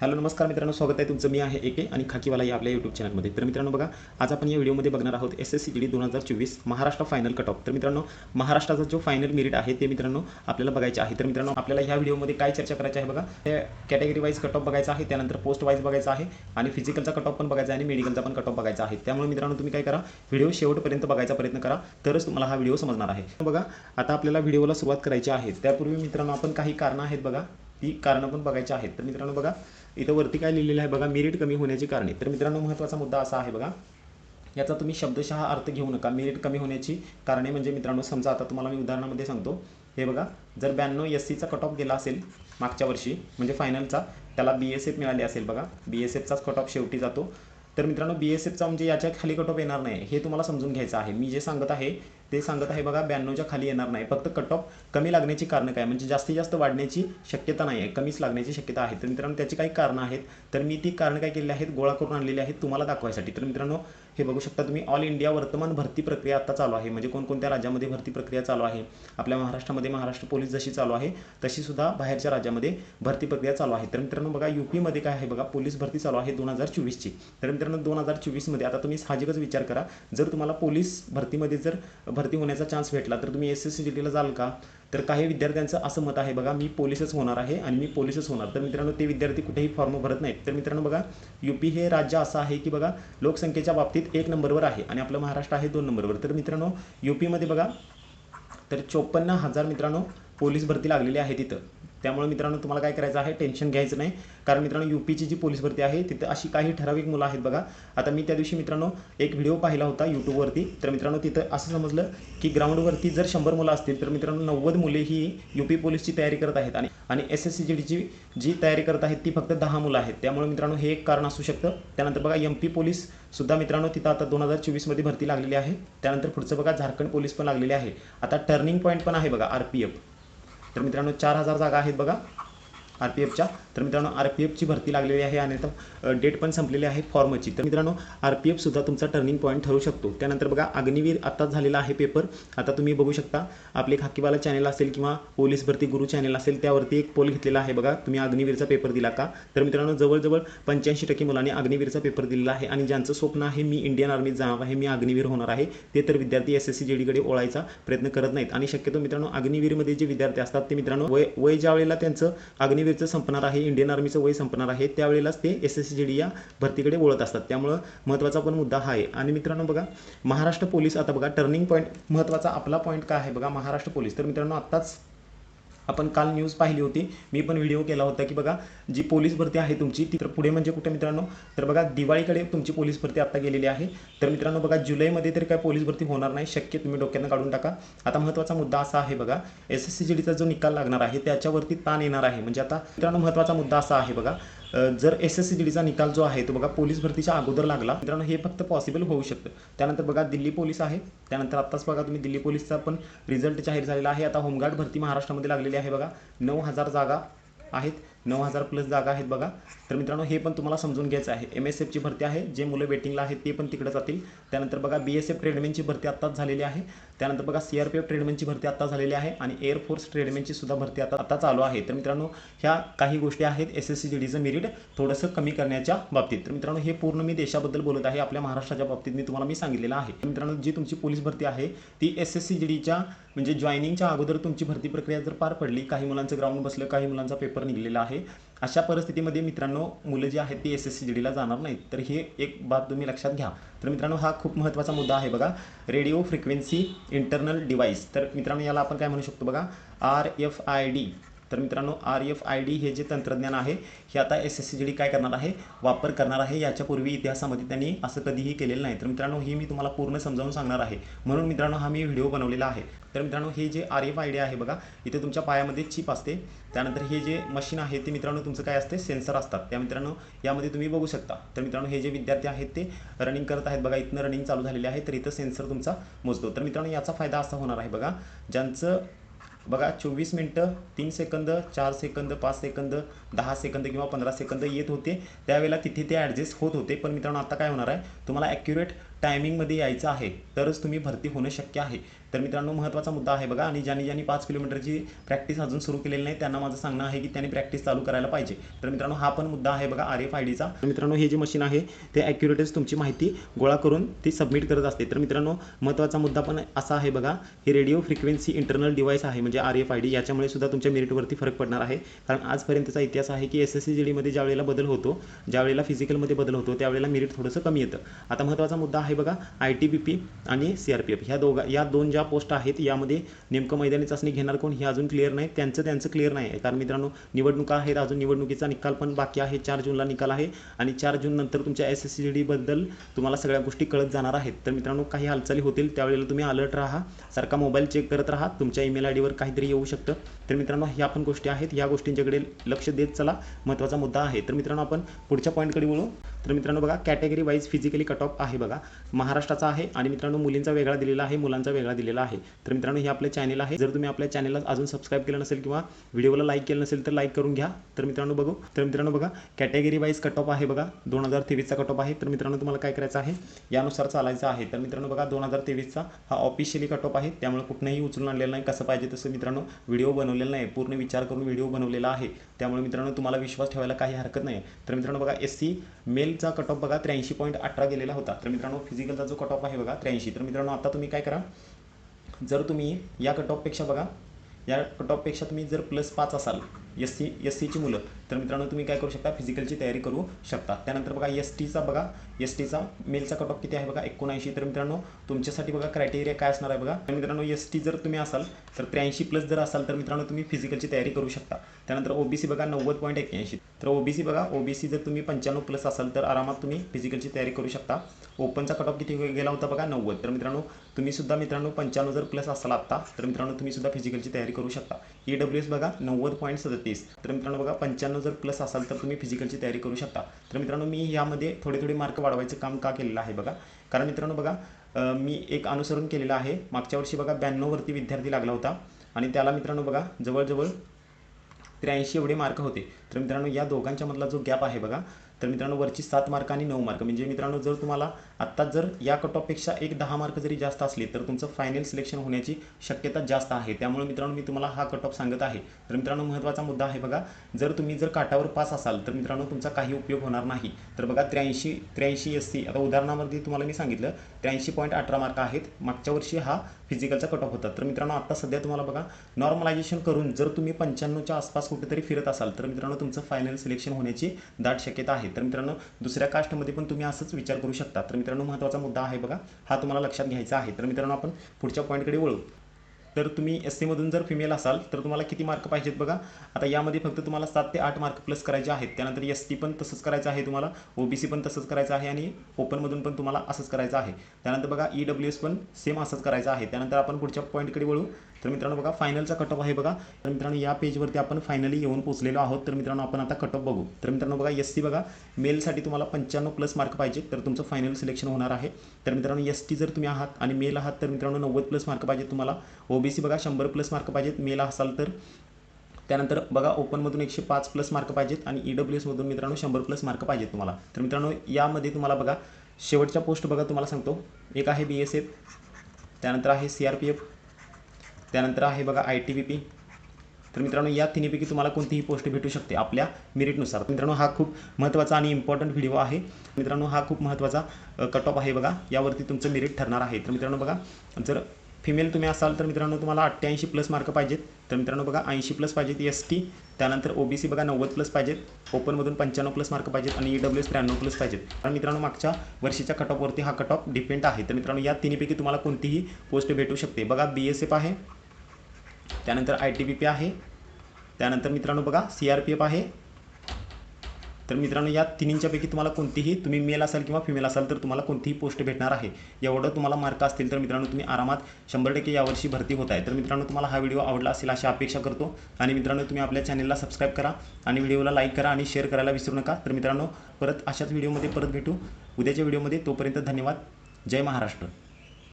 Hello नमस्कार मित्रांनो, स्वागत आहे तुमचं. मी आहे एके आणि खाकीवाला या आपल्या यूट्यूब चॅनलमध्ये. तर मित्रांनो बघा, आज आपण या व्हिडिओमध्ये बघणार आहोत SSC GD 2024 Maharashtra final cut off. तर मित्रांनो, महाराष्ट्राचा जो फायनल मेरिट आहे ते मित्रांनो आपल्याला बघायचे आहे. तर मित्रांनो, आपल्याला ह्या व्हिडिओमध्ये काय चर्चा करायची आहे बघा, हे कॅटेगरी वाईज कट ऑफ बघायचा आहे, त्यानंतर पोस्ट वाईज बघायचा आहे आणि फिजिकलचा कट ऑफ पण बघायचा आहे आणि मेडिकलचा पण कट ऑफ बघायचा आहे. त्यामुळे मित्रांनो तुम्ही काय करा, व्हिडिओ शेवटपर्यंत बघायचा प्रयत्न करा, तरच तुम्हाला हा व्हिडिओ समजणार आहे. बघा, आता आपल्याला व्हिडिओला सुरुवात करायची आहे. त्यापूर्वी मित्रांनो आपण काही कारणं आहेत बघा, ती कारणं पण बघायची आहेत. तर मित्रांनो बघा, इथं वरती काय लिहिलेलं आहे बघा, मेरिट कमी होण्याची कारणे. तर मित्रांनो, महत्त्वाचा मुद्दा असा आहे बघा, याचा तुम्ही शब्दशः अर्थ घेऊ नका. मेरिट कमी होण्याची कारणे म्हणजे मित्रांनो, समजा आता तुम्हाला मी उदाहरणामध्ये सांगतो. हे बघा, जर 92 SCचा कट ऑफ गेला असेल मागच्या वर्षी म्हणजे फायनलचा, त्याला BSF मिळाली असेल बघा, BSFचाच कट ऑफ शेवटी जातो. तर मित्रांनो, BSFचा म्हणजे याच्या खाली कट ऑफ येणार नाही, हे तुम्हाला समजून घ्यायचं आहे. मी जे सांगत आहे ते सांगत आहे बघा, 92च्या खाली येणार नाही. फक्त कट ऑफ कमी लागण्याची कारणं काय, म्हणजे जास्तीत जास्त वाढण्याची शक्यता नाही आहे, कमीच लागण्याची शक्यता आहे. तर मित्रांनो, त्याची काही कारणं आहेत. तर मी ती कारणं काय केलेली आहेत, गोळा करून आणलेली आहेत तुम्हाला दाखवायसाठी. तर मित्रांनो, हे बघू शकता तुम्ही, ऑल इंडिया वर्तमान भरती प्रक्रिया आता चालू आहे. म्हणजे कोणकोणत्या राज्यामध्ये भरती प्रक्रिया चालू आहे. आपल्या महाराष्ट्रामध्ये महाराष्ट्र पोलीस जशी चालू आहे तशी सुद्धा बाहेरच्या राज्यामध्ये भरती प्रक्रिया चालू आहे. तर मित्रांनो बघा, UPमध्ये काय आहे बघा, पोलीस भरती चालू आहे 2024ची. तर मित्रांनो, 2024मध्ये आता तुम्ही साहजिकच विचार करा, जर तुम्हाला पोलीस भरतीमध्ये जर भरती होण्याचा चान्स भेटला तर तुम्ही SSC GDला जाल का? तर काही विद्यार्थ्यांचं असं मत आहे बघा, मी पोलीसच होणार आहे आणि मी पोलीसच होणार. तर मित्रांनो, ते विद्यार्थी कुठेही फॉर्म भरत नाहीत. तर मित्रांनो बघा, UP हे राज्य असं आहे की बघा, लोकसंख्येच्या बाबतीत 1 नंबरवर आहे आणि आपलं महाराष्ट्र आहे 2 नंबरवर. तर मित्रांनो, UPमध्ये बघा, तर 54,000 मित्रांनो पोलीस भरती लागलेली आहे तिथं. त्यामुळे मित्रांनो, तुम्हाला काय करायचं आहे, टेन्शन घ्यायचं नाही. कारण मित्रांनो, UPची जी पोलीस भरती आहे तिथं अशी काही ठराविक मुलं आहेत बघा. आता मी त्या दिवशी मित्रांनो एक व्हिडिओ पाहिला होता यूट्यूबवरती. तर मित्रांनो, तिथं असं समजलं की ग्राउंडवरती जर 100 मुलं असतील तर मित्रांनो 90 मुले ही UP पोलीसची तयारी करत आहेत आणि SSC GDची जी तयारी करत आहेत ती फक्त 10 मुलं आहेत. त्यामुळे मित्रांनो, हे एक कारण असू शकतं. त्यानंतर बघा, MP पोलीस सुद्धा मित्रांनो तिथं आता 2024मध्ये भरती लागलेली आहे. त्यानंतर पुढचं बघा, झारखंड पोलीस पण लागलेले आहे. आता टर्निंग पॉईंट पण आहे बघा, RPF. तर मित्रांनो, 4000 जागा आहेत बघा RPFच्या. तर मित्रांनो, RPFची भरती लागलेली आहे आणि आता डेट पण संपलेली आहे फॉर्मची. तर मित्रांनो, RPF सुद्धा तुमचा टर्निंग पॉईंट ठरू शकतो. त्यानंतर बघा, अग्निवीर आत्ताच झालेला आहे पेपर. आता तुम्ही बघू शकता, आपले खाकीवाला चॅनल असेल किंवा पोलीस भरती गुरु चॅनल असेल, त्यावरती एक पोल घेतलेला आहे बघा, तुम्ही अग्निवीरचा पेपर दिला का? तर मित्रांनो, जवळजवळ 85% मुलांनी अग्निवीरचा पेपर दिलेला आहे आणि ज्यांचं स्वप्न आहे मी इंडियन आर्मीत जाणार आहे, मी अग्निवीर होणार आहे, ते तर विद्यार्थी SSC GDकडे ओळायचा प्रयत्न करत नाहीत. आणि शक्यतो मित्रांनो, अग्निवीरमध्ये जे विद्यार्थी असतात ते मित्रांनो वय ज्या वेळेला त्यांचं अग्निवीरचं संपणार आहे, इंडियन आर्मीचं वय संपणार आहे, त्यावेळेलाच ते SSC GD या भरतीकडे वळत असतात. त्यामुळं महत्त्वाचा पण मुद्दा हा आहे. आणि मित्रांनो बघा, महाराष्ट्र पोलीस, आता बघा टर्निंग पॉईंट महत्त्वाचा आपला पॉईंट काय आहे बघा, महाराष्ट्र पोलीस. तर मित्रांनो, आत्ताच आपण काल न्यूज पाहिली होती, मी पण व्हिडिओ केला होता की बघा, जी पोलीस भरती आहे तुमची ती तर पुढे म्हणजे कुठे मित्रांनो, तर बघा दिवाळीकडे तुमची पोलीस भरती आता गेलेली आहे. तर मित्रांनो बघा, जुलैमध्ये तरी काय पोलीस भरती होणार नाही, शक्य तुम्ही डोक्यानं काढून टाका. आता महत्त्वाचा मुद्दा असा आहे बघा, SSC GDचा जो निकाल लागणार आहे त्याच्यावरती ताण येणार आहे. म्हणजे आता मित्रांनो, महत्त्वाचा मुद्दा असा आहे बघा, जर SSC GDचा निकाल जो आहे तो बघा पोलीस भरतीच्या अगोदर लागला मित्रांनो, हे फक्त पॉसिबल होऊ शकतं. त्यानंतर बघा, दिल्ली पोलीस आहे. त्यानंतर आत्ताच बघा तुम्ही, दिल्ली पोलीसचा पण रिझल्ट जाहीर झालेला आहे. आता होमगार्ड भरती महाराष्ट्रामध्ये लागलेली आहे बघा, 9000 जागा आहेत, 9000 प्लस जागा आहेत बघा. तर मित्रांनो, हे पण तुम्हाला समजून घ्यायचं आहे. MSFची भरती आहे, जे मुलं वेटिंगला आहेत ते पण तिकडे जातील. त्यानंतर बघा, BSF ट्रेडमॅनची भरती आत्ताच झालेली आहे. त्यानंतर बघा, CRPF ट्रेडमॅनची भरती आत्ता झालेली आहे आणि एअरफोर्स ट्रेडमॅनची सुद्धा भरती आता चालू आहे. तर मित्रांनो, ह्या काही गोष्टी आहेत SSC GDचं मेरिट थोडंसं कमी करण्याच्या बाबतीत. तर मित्रांनो, हे पूर्ण मी देशाबद्दल बोलत आहे, आपल्या महाराष्ट्राच्या बाबतीत मी सांगितलेलं आहे. मित्रांनो, जी तुमची पोलीस भरती आहे ती SSC GDच्या म्हणजे जॉईनिंगच्या अगोदर तुमची भरती प्रक्रिया जर पार पडली, काही मुलांचं ग्राउंड बसलं, काही मुलांचा पेपर निघलेला आहे, अशा परिस्थितीमध्ये मित्रांनो, मुलं जी आहेत ती SSC GDला जाणार नाहीत. तर हे एक बाब तुम्ही लक्षात घ्या. तर मित्रांनो, हा खूप महत्त्वाचा मुद्दा आहे बघा, रेडिओ फ्रिक्वेन्सी इंटरनल डिव्हाइस. तर मित्रांनो, याला आपण काय म्हणू शकतो बघा, RFID. तर मित्रांनो, RFID हे जे तंत्रज्ञान आहे हे आता SSC GD काय करणार आहे, वापर करणार आहे. याच्यापूर्वी इतिहासामध्ये त्यांनी असं कधीही केलेलं नाही. तर मित्रांनो, हे मी तुम्हाला पूर्ण समजावून सांगणार आहे, म्हणून मित्रांनो हा मी व्हिडिओ बनवलेला आहे. तर मित्रांनो, हे जे RFID आहे बघा, इथे तुमच्या पायामध्ये चिप असते. त्यानंतर हे जे मशीन आहे ते मित्रांनो तुमचं काय असते, सेन्सर असतात. त्या मित्रांनो, यामध्ये तुम्ही बघू शकता. तर मित्रांनो, हे जे विद्यार्थी आहेत ते रनिंग करत आहेत बघा, इथनं रनिंग चालू झालेली आहे, तर इथं सेन्सर तुमचा मोजतो. तर मित्रांनो, याचा फायदा असा होणार आहे बघा, ज्यांचं बघा 24 मिनटं 3 सेकंद 4 सेकंद 5 सेकंद 10 सेकंद किंवा 15 सेकंद येत होते, त्यावेळेला तिथे ते ॲडजस्ट होत होते. पण मित्रांनो, आता काय होणार आहे, तुम्हाला ॲक्युरेट टायमिंगमध्ये यायचं आहे तरच तुम्ही भरती होणं शक्य आहे. तर मित्रांनो महत्त्वाचा मुद्दा आहे बघा. आणि ज्यांनी 5 किलोमीटरची प्रॅक्टिस अजून सुरू केलेली नाही त्यांना माझं सांगणं आहे की त्यांनी प्रॅक्टिस चालू करायला पाहिजे. तर मित्रांनो हा पण मुद्दा आहे बघा RFIDचा. तर मित्रांनो हे जे मशीन आहे ते ॲक्युरेटच तुमची माहिती गोळा करून ती सबमिट करत असते. तर मित्रांनो महत्त्वाचा मुद्दा पण असा आहे बघा, हे रेडिओ फ्रिक्वेन्सी इंटरनल डिव्हाइस आहे म्हणजे RFID. याच्यामुळे सुद्धा तुमच्या मेरिटवरती फरक पडणार आहे. कारण आजपर्यंतचा इतिहास आहे की SSC GDमध्ये ज्यावेळेला बदल होतो, ज्यावेळेला फिजिकलमध्ये बदल होतो त्यावेळेला मेरिट थोडंसं कमी येतं. आता महत्त्वाचा मुद्दा आहे बघा ITBP आणि CRPF या दोन ज्या पोस्ट आहेत यामध्ये नेमकं मैदानी चाचणी घेणार कोण हे अजून क्लिअर नाही. त्यांचं क्लिअर नाही आहे. कारण मित्रांनो निवडणुका आहेत, अजून निवडणुकीचा निकाल पण बाकी आहे. 4 जूनला निकाल आहे आणि 4 जून नंतर तुमच्या SSC GD बद्दल तुम्हाला सगळ्या गोष्टी कळत जाणार आहेत. तर मित्रांनो काही हालचाली होतील त्यावेळेला तुम्ही अलर्ट राहा, सारखा मोबाईल चेक करत राहा. तुमच्या ईमेल ID वर काहीतरी येऊ शकतं. तर मित्रांनो ह्या पण गोष्टी आहेत, या गोष्टींच्याकडे लक्ष देत चला. महत्त्वाचा मुद्दा आहे. तर मित्रांनो आपण पुढच्या पॉईंटकडे वळू. तर मित्रांनो बघा category wise physically cut off आहे बघा. महाराष्ट्राचा आहे आणि मित्रांनो मुलींचा वेगळा दिलेला आहे, मुलांचा वेगळा दिलेला आहे. तर मित्रांनो हे आपले चॅनल आहे. जर तुम्ही आपल्या चॅनलला अजून सबस्क्राईब केलं नसेल किंवा व्हिडिओला लाईक केलं नसेल तर लाईक करून घ्या. तर मित्रांनो बघा कॅटेगरी वाईज कट ऑफ आहे बघा. 2023चा कट ऑफ आहे. तर मित्रांनो तुम्हाला काय करायचं आहे यानुसार चालायचं आहे. तर मित्रांनो बघा 2023चा हा ऑफिशियली कट ऑफ आहे. त्यामुळे कुठनंही उचलून आणलेलं नाही, कसं पाहिजे तसं मित्रांनो व्हिडिओ बनवलेला नाही, पूर्ण विचार करून व्हिडिओ बनवलेला आहे. त्यामुळे मित्रांनो तुम्हाला विश्वास ठेवायला काही हरकत नाही. तर मित्रांनो बघा SC मेलचा कट ऑफ बघा 83.18 गेलेला होता. तर मित्रांनो फिजिकलचा जो कट ऑफ आहे बघा 83. तर मित्रांनो आता तुम्ही काय करा, जर तुम्ही या कट ऑफपेक्षा बघा या कट ऑफपेक्षा तुम्ही जर +5 असाल SCची मुलं तर मित्रांनो तुम्ही काय करू शकता, फिजिकलची तयारी करू शकता. त्यानंतर बघा STचा मेलचा कट ऑफ किती आहे बघा 79. तर मित्रांनो तुमच्यासाठी बघा क्रायटेरिया काय असणार आहे बघा. तर मित्रांनो ST जर तुम्ही असाल तर 83+ जर असाल तर मित्रांनो तुम्ही फिजिकलची तयारी करू शकता. त्यानंतर OBC बघा 90.81. तर OBC जर तुम्ही 95+ असाल तर आरामात तुम्ही फिजिकलची तयारी करू शकता. ओपनचा कट ऑफ किती गेला होता बघा 90. तर मित्रांनो तुम्ही सुद्धा मित्रांनो 95 जर प्लस असाल आत्ता तर मित्रांनो तुम्ही सुद्धा फिजिकलची तयारी करू शकता. EWS बघा 90.37. तर मित्रांनो बघा 95 जर प्लस असाल तर तुम्ही फिजिकलची तयारी करू शकता. तर मित्रांनो मी यामध्ये थोडे मार्क वाढवायचं काम का केलेलं आहे बघा. कारण मित्रांनो बघा मी एक अनुसरण केलेलं आहे. मागच्या वर्षी बघा 92 वरती विद्यार्थी लागला होता आणि त्याला मित्रांनो बघा जवळजवळ 83 एवढे मार्क होते. तर मित्रांनो या दोघांच्या मधला जो गॅप आहे बघा, तर मित्रांनो वरची 7 मार्क आणि 9 मार्क म्हणजे मित्रांनो जर तुम्हाला आत्ता जर या कट ऑफपेक्षा 10 मार्क जरी जास्त असले तर तुमचं फायनल सिलेक्शन होण्याची शक्यता जास्त आहे. त्यामुळे मित्रांनो मी तुम्हाला हा कट ऑफ सांगत आहे. तर मित्रांनो महत्त्वाचा मुद्दा आहे बघा, जर तुम्ही जर काठावर पास असाल तर मित्रांनो तुमचा काही उपयोग होणार नाही. तर बघा 83 SC आता उदाहरणामध्ये तुम्हाला मी सांगितलं 83.18 मार्क आहेत. मागच्या वर्षी हा फिजिकलचा कट ऑफ होता. तर मित्रांनो आता सध्या तुम्हाला बघा नॉर्मलायझेशन करून जर तुम्ही 95च्या आसपास कुठेतरी फिरत असाल तर मित्रांनो तुमचं फायनल सिलेक्शन होण्याची दाट शक्यता आहे. तर मित्रांनो दुसऱ्या कास्टमध्ये पण तुम्ही असंच विचार करू शकता. तर मित्रांनो महत्त्वाचा मुद्दा आहे बघा, हा तुम्हाला लक्षात घ्यायचा आहे. तर मित्रांनो आपण पुढच्या पॉईंटकडे वळू. तर तुम्ही SC मधून जर फिमेल असाल तर तुम्हाला किती मार्क पाहिजेत बघा. आता यामध्ये फक्त तुम्हाला 7 ते 8 मार्क प्लस करायचे आहेत. त्यानंतर ST पण तसंच करायचं आहे तुम्हाला, OBC पण तसंच करायचं आहे आणि ओपनमधून पण तुम्हाला असंच करायचं आहे. त्यानंतर बघा EWS पण सेम असंच करायचं आहे. त्यानंतर आपण पुढच्या पॉईंटकडे वळू. तर मित्रांनो बघा फायनलचा कट ऑफ आहे बघा. तर मित्रांनो या पेजवरती आपण फायनली येऊन पोहोचलेलो आहोत. तर मित्रांनो आपण आता कट ऑफ बघू. तर मित्रांनो बघा SC बघा मेलसाठी तुम्हाला 95+ मार्क पाहिजे तर तुमचं फायनल सिलेक्शन होणार आहे. तर मित्रांनो ST जर तुम्ही आहात आणि मेल आहात तर मित्रांनो 90+ मार्क पाहिजेत तुम्हाला. OBC बघा 100+ मार्क पाहिजेत मेल असाल तर. त्यानंतर बघा ओपनमधून 105+ मार्क पाहिजेत आणि EWS मधून मित्रांनो 100+ मार्क पाहिजेत तुम्हाला. तर मित्रांनो यामध्ये तुम्हाला बघा शेवटच्या पोस्ट बघा तुम्हाला सांगतो. एक आहे BSF, त्यानंतर आहे CRPF, त्यानंतर आहे बघा ITBP. तर मित्रांनो या तिन्हीपैकी तुम्हाला कोणतीही पोस्ट भेटू शकते आपल्या मेरिटनुसार. मित्रांनो हा खूप महत्त्वाचा आणि इम्पॉर्टंट व्हिडिओ आहे. मित्रांनो हा खूप महत्त्वाचा कट ऑफ आहे बघा, यावरती तुमचं मेरिट ठरणार आहे. तर मित्रांनो बघा जर फिमेल तुम्ही असाल तर मित्रांनो तुम्हाला 88+ मार्क पाहिजेत. तर मित्रांनो बघा 80+ पाहिजेत ST. त्यानंतर OBC बघा 90+ पाहिजेत. ओपनमधून 95+ मार्क पाहिजेत आणि EWS 93+ पाहिजेत. कारण मित्रांनो मागच्या वर्षीच्या कट ऑफवरती हा कट ऑफ डिपेंड आहे. तर मित्रांनो या तिन्हीपैकी तुम्हाला कोणतीही पोस्ट भेटू शकते. बघा BSF आहे, त्यानंतर ITBP आहे, त्यानंतर मित्रांनो बघा CRPF आहे. तर मित्रांनो या तिन्हींच्यापैकी तुम्हाला कोणतीही, तुम्ही मेल असाल किंवा फिमेल असाल तर तुम्हाला कोणतीही पोस्ट भेटणार आहे. एवढं तुम्हाला मार्क असतील तर मित्रांनो तुम्ही आरामात 100% यावर्षी भरती होत आहे. तर मित्रांनो तुम्हाला हा व्हिडिओ आवडला असेल अशी अपेक्षा करतो. आणि मित्रांनो तुम्ही आपल्या चॅनलला सबस्क्राईब करा आणि व्हिडिओला लाईक करा आणि शेअर करायला विसरू नका. तर मित्रांनो परत अशाच व्हिडिओमध्ये परत भेटू उद्याच्या व्हिडिओमध्ये. तोपर्यंत धन्यवाद. जय महाराष्ट्र.